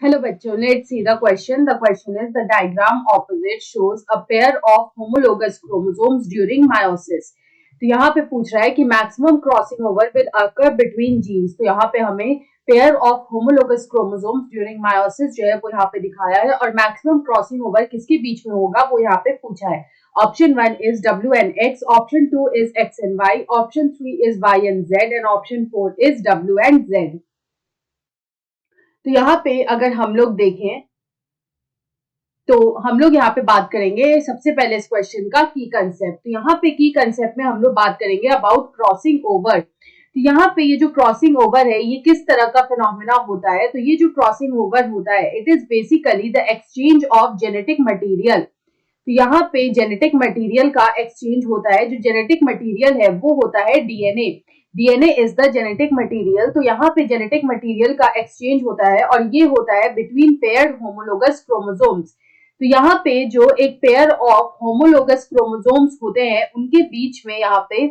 Hello बच्चों, let's see the question. The question is the diagram opposite shows a pair of homologous chromosomes during meiosis. तो यहाँ पे पूछ रहा है कि maximum crossing over will occur between genes. तो यहाँ पे हमें pair of homologous chromosomes during meiosis जो है वो यहाँ पे दिखाया है और maximum crossing over किसके बीच में होगा वो यहाँ पे पूछा है. Option 1 is W and X, option 2 is X and Y, option 3 is Y and Z and option 4 is W and Z. तो यहाँ पे अगर हम लोग देखें तो हम लोग यहाँ पे बात करेंगे सबसे पहले इस क्वेश्चन का की कंसेप्ट. तो यहाँ पे की कंसेप्ट में हम लोग बात करेंगे अबाउट क्रॉसिंग ओवर. तो यहाँ पे ये जो क्रॉसिंग ओवर है ये किस तरह का फिनोमेना होता है. तो ये जो क्रॉसिंग ओवर होता है it is basically the exchange of genetic material. तो यहाँ पे जेनेटिक मटेरियल का एक्सचेंज होता है. जो जेनेटिक मटेरियल है वो होता है DNA. DNA is the genetic material. तो यहाँ पे जेनेटिक मटेरियल का एक्सचेंज होता है और ये होता है बिटवीन पेयर्ड होमोलोगस क्रोमोसोम्स. तो यहाँ पे जो एक पेयर ऑफ होमोलोगस क्रोमोसोम्स होते हैं उनके बीच में यहाँ पे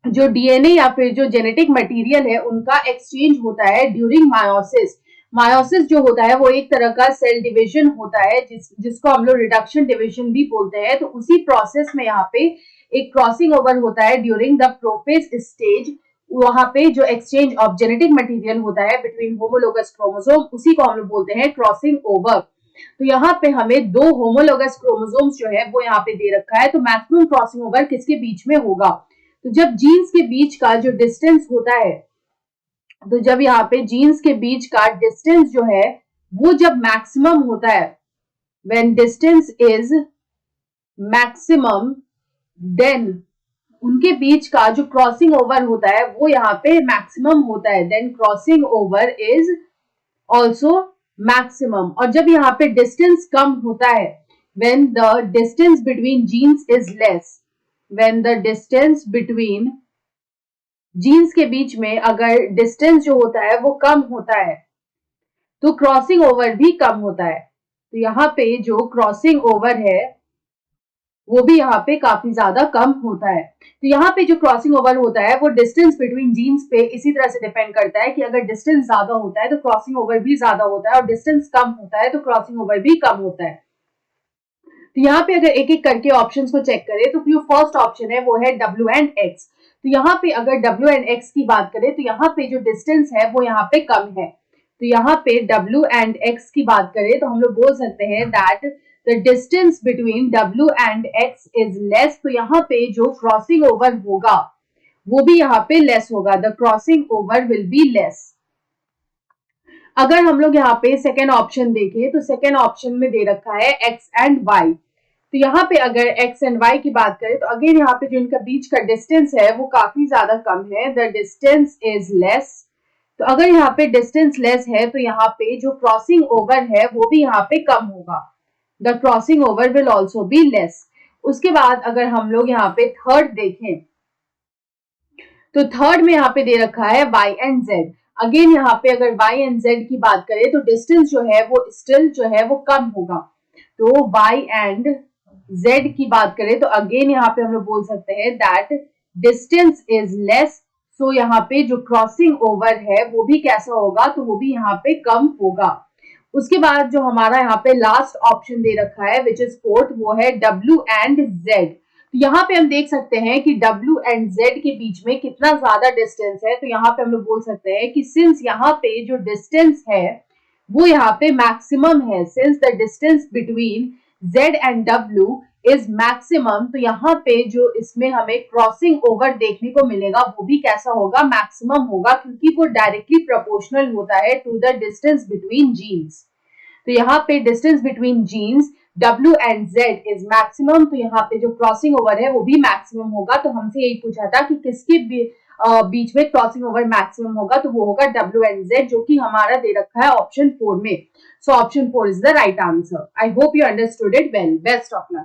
जो डीएनए या फिर जो जेनेटिक मटेरियल है उनका एक्सचेंज होता है ड्यूरिंग मायोसिस. मायोसिस जो होता है वो एक तरह का सेल डिवीजन होता है जिसको हम लोग रिडक्शन डिवीजन भी बोलते हैं. तो उसी प्रोसेस में यहाँ पे एक क्रॉसिंग ओवर होता है ड्यूरिंग द प्रोफेज स्टेज. वहां पे जो एक्सचेंज ऑफ जेनेटिक मटेरियल होता है बिटवीन होमोलोगस क्रोमोसोम उसी को हम लोग बोलते हैं क्रॉसिंग ओवर. तो यहाँ पे हमें दो होमोलोगस क्रोमोसोम्स जो है वो यहाँ पे दे रखा है. तो मैक्सिमम क्रॉसिंग ओवर किसके बीच में होगा. तो जब जीन्स के बीच का जो डिस्टेंस होता है तो जब यहाँ पे जीन्स के बीच का डिस्टेंस जो है वो जब मैक्सिमम होता है when distance is maximum then उनके बीच का जो क्रॉसिंग ओवर होता है वो यहाँ पे मैक्सिमम होता है. Then crossing over is also maximum. और जब यहाँ पे डिस्टेंस कम होता है when the distance between genes is less. When the distance between genes के बीच में अगर डिस्टेंस जो होता है वो कम होता है तो क्रॉसिंग ओवर भी कम होता है. तो यहाँ पे जो क्रॉसिंग ओवर है वो भी यहाँ पे काफी ज्यादा कम होता है. तो यहाँ पे जो क्रॉसिंग ओवर होता है वो डिस्टेंस बिटवीन जीन्स पे इसी तरह से डिपेंड करता है कि अगर डिस्टेंस ज्यादा होता है तो क्रॉसिंग ओवर भी ज्यादा होता है और डिस्टेंस कम होता है तो क्रॉसिंग ओवर भी कम होता है. तो यहाँ पे अगर एक एक करके ऑप्शंस को चेक करें तो जो फर्स्ट ऑप्शन है वो है W एंड X. तो यहाँ पे अगर W एंड X की बात करें तो यहाँ पे जो डिस्टेंस है वो यहाँ पे कम है. तो यहाँ पे W एंड X की बात करें तो हम लोग बोल सकते हैं that the distance between W and X is less. तो यहाँ पे जो क्रॉसिंग ओवर होगा वो भी यहाँ पे लेस होगा. The crossing over will be less. अगर हम लोग यहाँ पे सेकेंड ऑप्शन देखें तो सेकेंड ऑप्शन में दे रखा है X एंड Y. तो यहाँ पे अगर X एंड Y की बात करें तो अगेन यहाँ पे जो इनका बीच का डिस्टेंस है वो काफी ज्यादा कम है. The distance is less. तो अगर यहाँ पे डिस्टेंस लेस है तो यहाँ पे जो क्रॉसिंग ओवर है वो भी यहाँ पे कम होगा. The crossing over will also be less. उसके बाद अगर हम लोग यहाँ पे थर्ड देखें तो थर्ड में यहाँ पे दे रखा है Y एंड Z. अगेन यहाँ पे अगर Y एंड Z की बात करें तो डिस्टेंस जो है वो स्टिल जो है वो कम होगा. तो Y एंड Z की बात करें तो अगेन यहाँ पे हम लोग बोल सकते हैं दैट डिस्टेंस इज लेस. सो यहाँ पे जो क्रॉसिंग ओवर है वो भी कैसा होगा तो वो भी यहाँ पे कम होगा. उसके बाद जो हमारा यहाँ पे लास्ट ऑप्शन दे रखा है विच इज फोर्थ वो है W एंड Z. तो यहाँ पे हम देख सकते हैं कि W एंड Z के बीच में कितना ज्यादा डिस्टेंस है. तो यहाँ पे हम लोग बोल सकते हैं कि सिंस यहाँ पे जो डिस्टेंस है वो यहाँ पे मैक्सिमम है. Since the distance between Z and W is maximum. तो यहाँ पे जो इसमें हमें क्रॉसिंग ओवर देखने को मिलेगा वो भी कैसा होगा मैक्सिमम होगा क्योंकि वो डायरेक्टली प्रोपोर्शनल होता है to the distance between genes. तो यहाँ पे distance between genes W and Z is maximum. तो यहाँ पे जो क्रॉसिंग ओवर है वो भी मैक्सिमम होगा. तो हमसे यही पूछा था कि किसके बीच में क्रॉसिंग ओवर मैक्सिमम होगा तो वो होगा W एंड Z जो कि हमारा दे रखा है ऑप्शन 4 में. So option 4 is the right answer. I hope you understood it well. Best of luck.